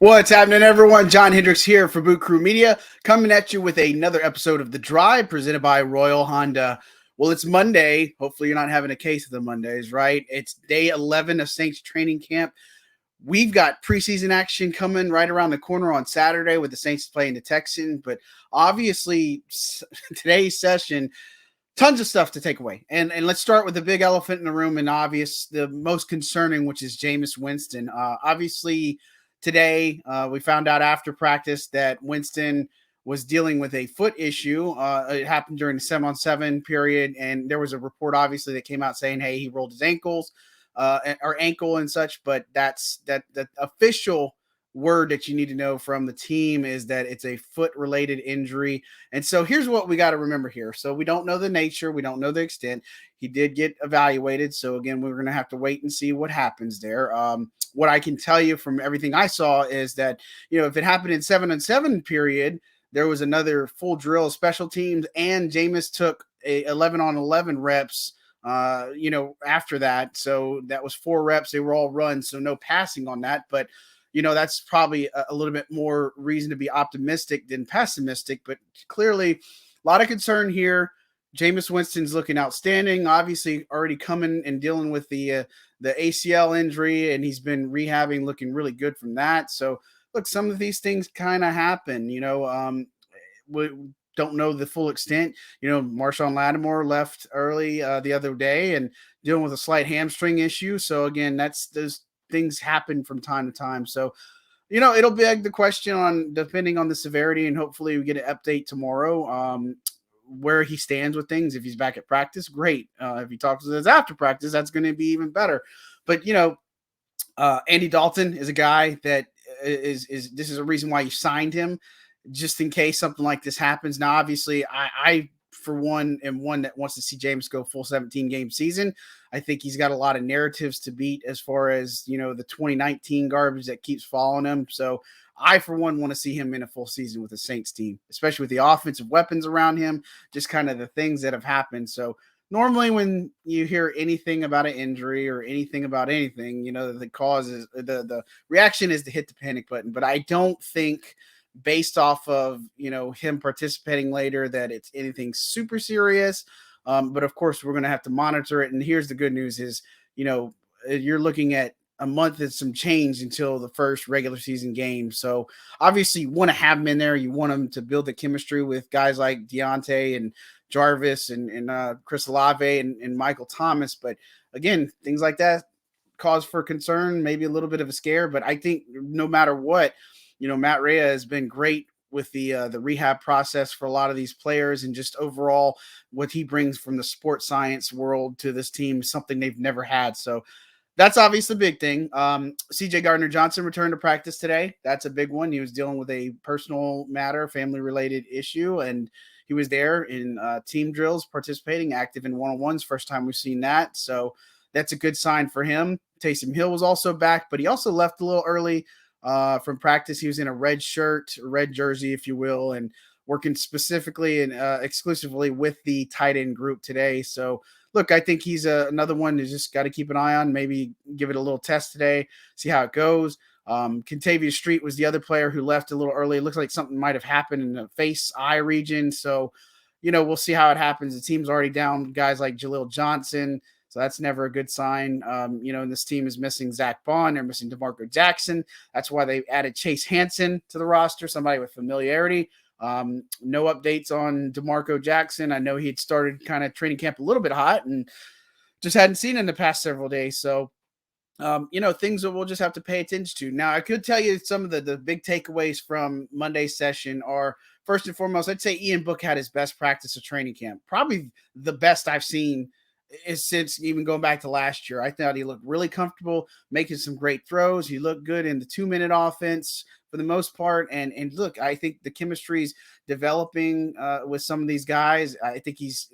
What's happening, everyone? John Hendricks here for Boot Crew Media, coming at you with another episode of The Drive presented by Royal Honda. Well, it's Monday. Hopefully, you're not having a case of the Mondays, right? It's day 11 of Saints training camp. We've got preseason action coming right around the corner on Saturday with the Saints playing the Texans. But obviously, today's session, tons of stuff to take away. And let's start with the big elephant in the room and the most concerning, which is Jameis Winston. Obviously, today we found out after practice that Winston was dealing with a foot issue. It happened during the 7-on-7 period, and there was a report obviously that came out saying, hey, he rolled his ankles or ankle and such, but that's the official word that you need to know from the team is that it's a foot related injury. And so here's what we got to remember here. So we don't know the nature, we don't know the extent. He did get evaluated, so again, we're going to have to wait and see what happens there. What I can tell you from everything I saw is that, if it happened in 7-on-7 period, there was another full drill of special teams, and Jameis took a 11-on-11 reps after that. So that was 4 reps. They were all runs, so no passing on that. But that's probably a little bit more reason to be optimistic than pessimistic, but clearly a lot of concern here. Jameis Winston's looking outstanding, obviously already coming and dealing with the ACL injury, and he's been rehabbing, looking really good from that. So look, some of these things kind of happen, we don't know the full extent. Marshawn Lattimore left early the other day and dealing with a slight hamstring issue. So again, those things happen from time to time. So, it'll beg the question on depending on the severity, and hopefully we get an update tomorrow where he stands with things. If he's back at practice, great. If he talks to us after practice, that's going to be even better. But, Andy Dalton is a guy that this is a reason why you signed him, just in case something like this happens. Now, obviously, I for one, am one that wants to see James go full 17-game season. I think he's got a lot of narratives to beat as far as, the 2019 garbage that keeps following him. So I, for one, want to see him in a full season with the Saints team, especially with the offensive weapons around him, just kind of the things that have happened. So normally when you hear anything about an injury or anything about anything, the cause is the reaction is to hit the panic button. But I don't think based off of, him participating later that it's anything super serious. But of course we're going to have to monitor it. And here's the good news is, you're looking at a month and some change until the first regular season game. So obviously you want to have him in there. You want him to build the chemistry with guys like Deontay and Jarvis and Chris Olave and Michael Thomas. But again, things like that cause for concern, maybe a little bit of a scare, but I think no matter what, Matt Rhea has been great with the rehab process for a lot of these players, and just overall what he brings from the sports science world to this team is something they've never had. So that's obviously a big thing. CJ Gardner-Johnson returned to practice today. That's a big one. He was dealing with a personal matter, family-related issue, and he was there in team drills, participating, active in one-on-ones. First time we've seen that. So that's a good sign for him. Taysom Hill was also back, but he also left a little early from practice. He was in a red shirt, red jersey, if you will, and working specifically and exclusively with the tight end group today. So look, I think he's another one to just got to keep an eye on, maybe give it a little test today, see how it goes. Kentavious Street was the other player who left a little early. It looks like something might have happened in the face-eye region. So, we'll see how it happens. The team's already down guys like Jaleel Johnson, so that's never a good sign. And this team is missing Zach Bond. They're missing DeMarco Jackson. That's why they added Chase Hansen to the roster, somebody with familiarity. No updates on DeMarco Jackson. I know he had started kind of training camp a little bit hot and just hadn't seen it in the past several days. So, things that we'll just have to pay attention to. Now, I could tell you some of the big takeaways from Monday's session are, first and foremost, I'd say Ian Book had his best practice of training camp. Probably the best I've seen is since even going back to last year. I thought he looked really comfortable, making some great throws. He looked good in the 2-minute offense for the most part. And look, I think the chemistry's developing with some of these guys. I think he's,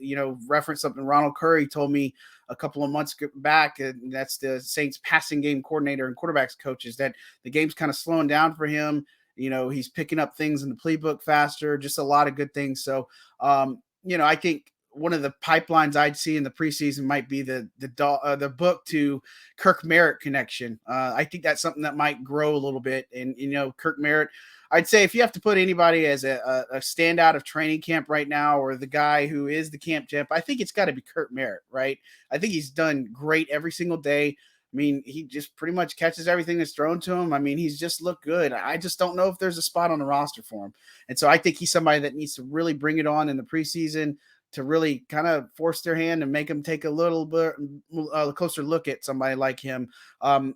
referenced something Ronald Curry told me a couple of months back, and that's the Saints passing game coordinator and quarterbacks coaches, that the game's kind of slowing down for him. He's picking up things in the playbook faster, just a lot of good things. So, I think one of the pipelines I'd see in the preseason might be the book to Kirk Merritt connection. I think that's something that might grow a little bit. And Kirk Merritt, I'd say if you have to put anybody as a standout of training camp right now, or the guy who is the camp champ, I think it's got to be Kirk Merritt, right? I think he's done great every single day. I mean, he just pretty much catches everything that's thrown to him. I mean, he's just looked good. I just don't know if there's a spot on the roster for him. And so I think he's somebody that needs to really bring it on in the preseason to really kind of force their hand and make them take a little bit closer look at somebody like him.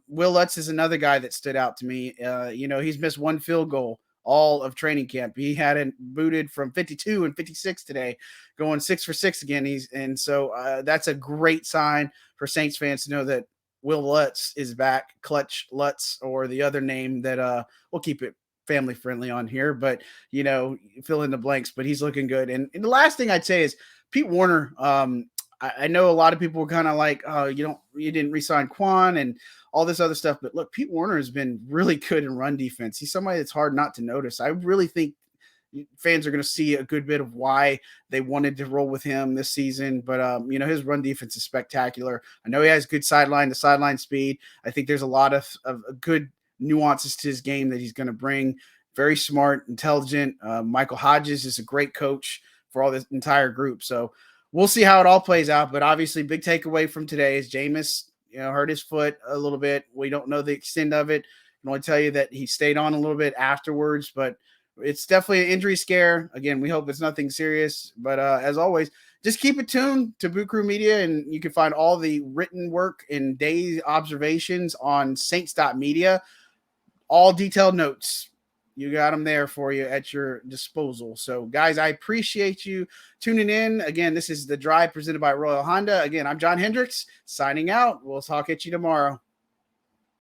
Will Lutz is another guy that stood out to me. He's missed one field goal all of training camp. He had it booted from 52 and 56 today, going 6 for 6 again. So that's a great sign for Saints fans to know that Will Lutz is back, Clutch Lutz, or the other name that we'll keep it family friendly on here, but fill in the blanks, but he's looking good. And the last thing I'd say is Pete Werner. I know a lot of people were kind of like, oh, you didn't re-sign Quan and all this other stuff, but look, Pete Werner has been really good in run defense. He's somebody that's hard not to notice. I really think fans are going to see a good bit of why they wanted to roll with him this season. But, his run defense is spectacular. I know he has good sideline to sideline speed. I think there's a lot of good nuances to his game that he's going to bring. Very smart, intelligent. Michael Hodges is a great coach for all this entire group. So we'll see how it all plays out. But obviously, big takeaway from today is Jameis, hurt his foot a little bit. We don't know the extent of it. I can only tell you that he stayed on a little bit afterwards, but it's definitely an injury scare. Again, we hope it's nothing serious. But as always, just keep it tuned to Boot Crew Media, and you can find all the written work and day observations on Saints.media. All detailed notes. You got them there for you at your disposal. So, guys, I appreciate you tuning in. Again, this is The Drive presented by Royal Honda. Again, I'm John Hendricks signing out. We'll talk at you tomorrow.